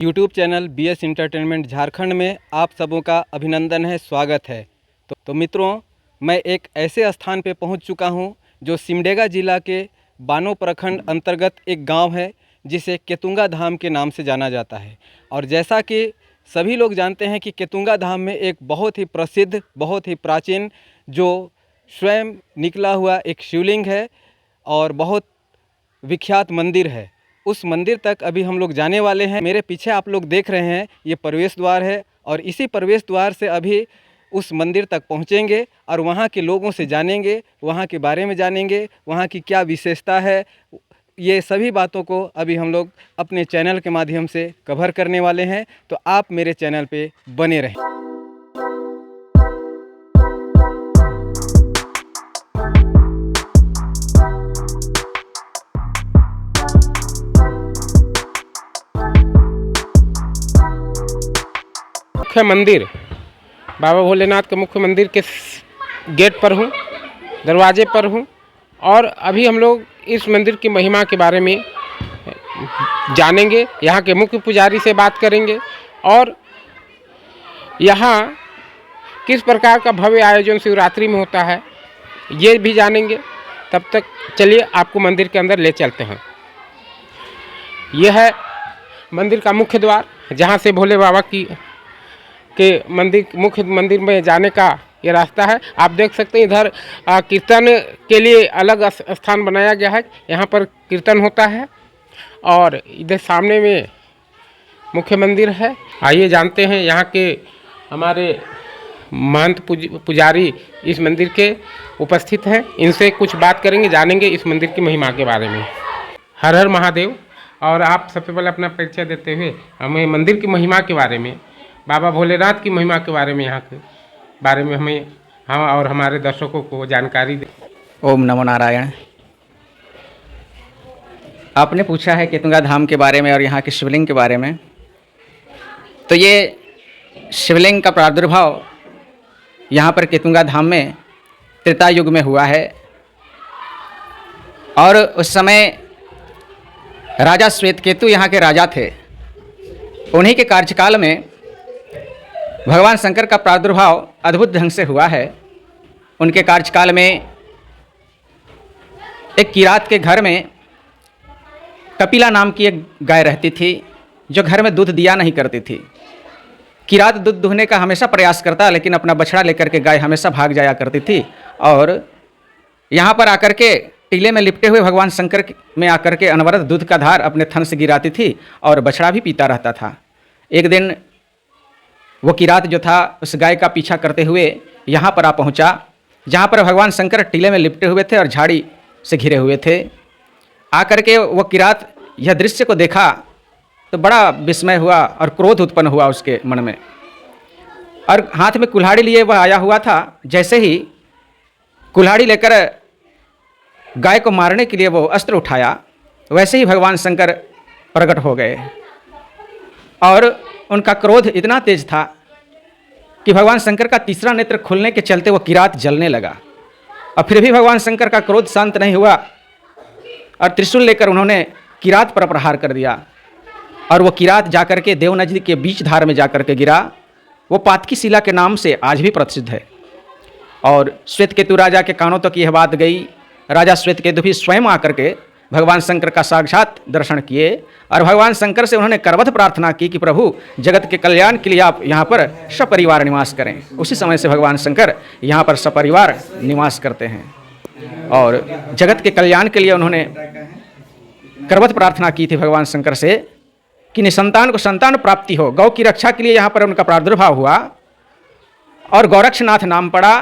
YouTube channel BS entertainment Jharkhand में आप सबों का अभिनंदन है, स्वागत है। तो मित्रों, मैं एक ऐसे स्थान पे पहुंच चुका हूं जो सिमडेगा ज़िला के बानो प्रखंड अंतर्गत एक गांव है जिसे केतुंगा धाम के नाम से जाना जाता है। और जैसा कि सभी लोग जानते हैं कि केतुंगा धाम में एक बहुत ही प्रसिद्ध, बहुत ही प्राचीन जो स्वयं निकला हुआ एक शिवलिंग है और बहुत विख्यात मंदिर है। उस मंदिर तक अभी हम लोग जाने वाले हैं। मेरे पीछे आप लोग देख रहे हैं, ये प्रवेश द्वार है और इसी प्रवेश द्वार से अभी उस मंदिर तक पहुंचेंगे और वहां के लोगों से जानेंगे, वहां के बारे में जानेंगे, वहां की क्या विशेषता है। ये सभी बातों को अभी हम लोग अपने चैनल के माध्यम से कवर करने वाले हैं, तो आप मेरे चैनल पे बने रहें। मुख्य मंदिर बाबा भोलेनाथ के मुख्य मंदिर के गेट पर हूँ, दरवाजे पर हूँ और अभी हम लोग इस मंदिर की महिमा के बारे में जानेंगे। यहाँ के मुख्य पुजारी से बात करेंगे और यहाँ किस प्रकार का भव्य आयोजन शिवरात्रि में होता है ये भी जानेंगे। तब तक चलिए आपको मंदिर के अंदर ले चलते हैं। यह है मंदिर का मुख्य द्वार, जहाँ से भोले बाबा के मुख्य मंदिर में जाने का ये रास्ता है। आप देख सकते हैं इधर कीर्तन के लिए अलग स्थान बनाया गया है, यहाँ पर कीर्तन होता है और इधर सामने में मुख्य मंदिर है। आइए जानते हैं यहाँ के हमारे महंत पुजारी इस मंदिर के उपस्थित हैं, इनसे कुछ बात करेंगे, जानेंगे इस मंदिर की महिमा के बारे में। हर हर महादेव। और आप सबसे पहले अपना परिचय देते हुए हमें मंदिर की महिमा के बारे में, बाबा भोलेनाथ की महिमा के बारे में, यहाँ के बारे में हम और हमारे दर्शकों को जानकारी दें। ओम नमो नारायण। आपने पूछा है केतुंगा धाम के बारे में और यहाँ के शिवलिंग के बारे में। तो ये शिवलिंग का प्रादुर्भाव यहाँ पर केतुंगा धाम में त्रेता युग में हुआ है और उस समय राजा श्वेतकेतु यहाँ के राजा थे। उन्हीं के कार्यकाल में भगवान शंकर का प्रादुर्भाव अद्भुत ढंग से हुआ है। उनके कार्यकाल में एक किरात के घर में कपिला नाम की एक गाय रहती थी जो घर में दूध दिया नहीं करती थी। किरात दूध दुहने का हमेशा प्रयास करता, लेकिन अपना बछड़ा लेकर के गाय हमेशा भाग जाया करती थी और यहाँ पर आकर के टीले में लिपटे हुए भगवान शंकर में आकर के अनवरत दूध का धार अपने थन से गिराती थी और बछड़ा भी पीता रहता था। एक दिन वो किरात जो था उस गाय का पीछा करते हुए यहाँ पर आ पहुँचा, जहाँ पर भगवान शंकर टीले में लिपटे हुए थे और झाड़ी से घिरे हुए थे। आकर के वो किरात यह दृश्य को देखा तो बड़ा विस्मय हुआ और क्रोध उत्पन्न हुआ उसके मन में, और हाथ में कुल्हाड़ी लिए वह आया हुआ था। जैसे ही कुल्हाड़ी लेकर गाय को मारने के लिए वो अस्त्र उठाया, वैसे ही भगवान शंकर प्रकट हो गए और उनका क्रोध इतना तेज था कि भगवान शंकर का तीसरा नेत्र खुलने के चलते वो किरात जलने लगा। और फिर भी भगवान शंकर का क्रोध शांत नहीं हुआ और त्रिशूल लेकर उन्होंने किरात पर प्रहार कर दिया और वो किरात जाकर के देव नदी के बीच धार में जाकर के गिरा। वो पातकी शिला के नाम से आज भी प्रसिद्ध है। और श्वेतकेतु राजा के कानों तक यह बात गई। राजा श्वेतकेतु भी स्वयं आकर के भगवान शंकर का साक्षात दर्शन किए और भगवान शंकर से उन्होंने करवत प्रार्थना की कि प्रभु जगत के कल्याण के लिए आप यहाँ पर सपरिवार निवास करें। उसी समय से भगवान शंकर यहाँ पर सपरिवार निवास करते हैं और जगत के कल्याण के लिए उन्होंने करवत प्रार्थना की थी भगवान शंकर से कि निसंतान को संतान प्राप्ति हो। गौ की रक्षा के लिए यहाँ पर उनका प्रादुर्भाव हुआ और गौरक्षनाथ नाम पड़ा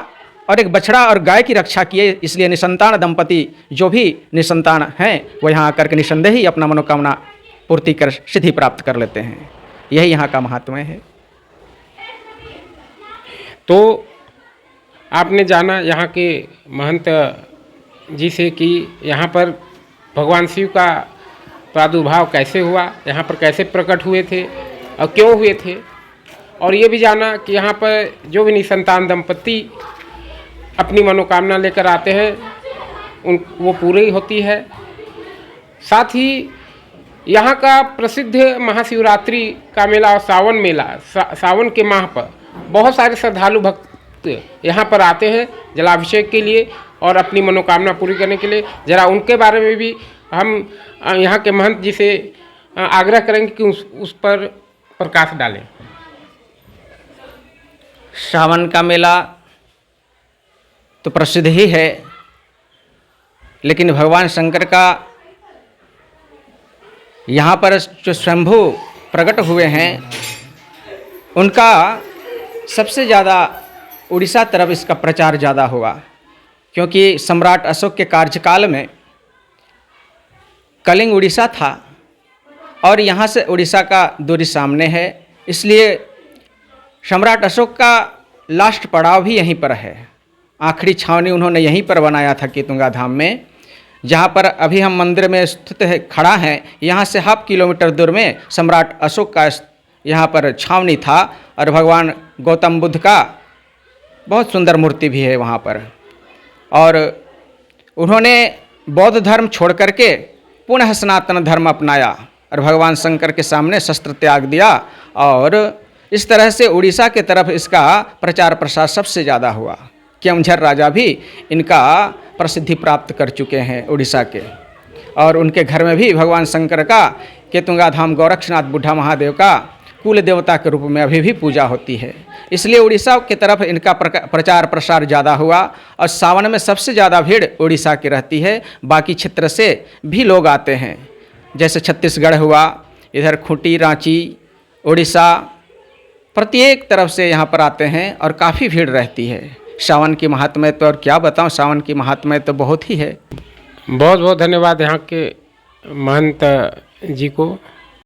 और एक बछड़ा और गाय की रक्षा किए। इसलिए निसंतान दंपति जो भी निसंतान हैं वो यहाँ आकर के निसंदेह ही अपना मनोकामना पूर्ति कर सिद्धि प्राप्त कर लेते हैं। यही यहाँ का महात्म्य है। तो आपने जाना यहाँ के महंत जी से कि यहाँ पर भगवान शिव का प्रादुर्भाव कैसे हुआ, यहाँ पर कैसे प्रकट हुए थे और क्यों हुए थे, और ये भी जाना कि यहाँ पर जो भी निसंतान दंपति अपनी मनोकामना लेकर आते हैं वो पूरी होती है। साथ ही यहाँ का प्रसिद्ध महाशिवरात्रि का मेला और सावन मेला सावन के माह पर बहुत सारे श्रद्धालु भक्त यहाँ पर आते हैं जलाभिषेक के लिए और अपनी मनोकामना पूरी करने के लिए। ज़रा उनके बारे में भी हम यहाँ के महंत जी से आग्रह करेंगे कि उस पर प्रकाश डालें। सावन का मेला तो प्रसिद्ध ही है, लेकिन भगवान शंकर का यहाँ पर जो स्वयंभू प्रकट हुए हैं उनका सबसे ज़्यादा उड़ीसा तरफ इसका प्रचार ज़्यादा हुआ, क्योंकि सम्राट अशोक के कार्यकाल में कलिंग उड़ीसा था और यहाँ से उड़ीसा का दूरी सामने है, इसलिए सम्राट अशोक का लास्ट पड़ाव भी यहीं पर है। आखिरी छावनी उन्होंने यहीं पर बनाया था केतुंगा धाम में, जहाँ पर अभी हम मंदिर में स्थित है खड़ा हैं। यहाँ से ½ किलोमीटर दूर में सम्राट अशोक का यहाँ पर छावनी था और भगवान गौतम बुद्ध का बहुत सुंदर मूर्ति भी है वहाँ पर। और उन्होंने बौद्ध धर्म छोड़ करके पुनः सनातन धर्म अपनाया और भगवान शंकर के सामने शस्त्र त्याग दिया, और इस तरह से उड़ीसा के तरफ इसका प्रचार प्रसार सबसे ज़्यादा हुआ। केमझर राजा भी इनका प्रसिद्धि प्राप्त कर चुके हैं उड़ीसा के, और उनके घर में भी भगवान शंकर का केतुंगा धाम गोरक्षनाथ बुढ़ा महादेव का कुल देवता के रूप में अभी भी पूजा होती है। इसलिए उड़ीसा की तरफ इनका प्रचार प्रसार ज़्यादा हुआ और सावन में सबसे ज़्यादा भीड़ उड़ीसा की रहती है। बाकी क्षेत्र से भी लोग आते हैं, जैसे छत्तीसगढ़ हुआ, इधर खूंटी, रांची, उड़ीसा, प्रत्येक तरफ से यहाँ पर आते हैं और काफ़ी भीड़ रहती है। सावन की महात्म्य तो और क्या बताऊँ, सावन की महात्म्य तो बहुत ही है। बहुत बहुत धन्यवाद यहाँ के महंत जी को।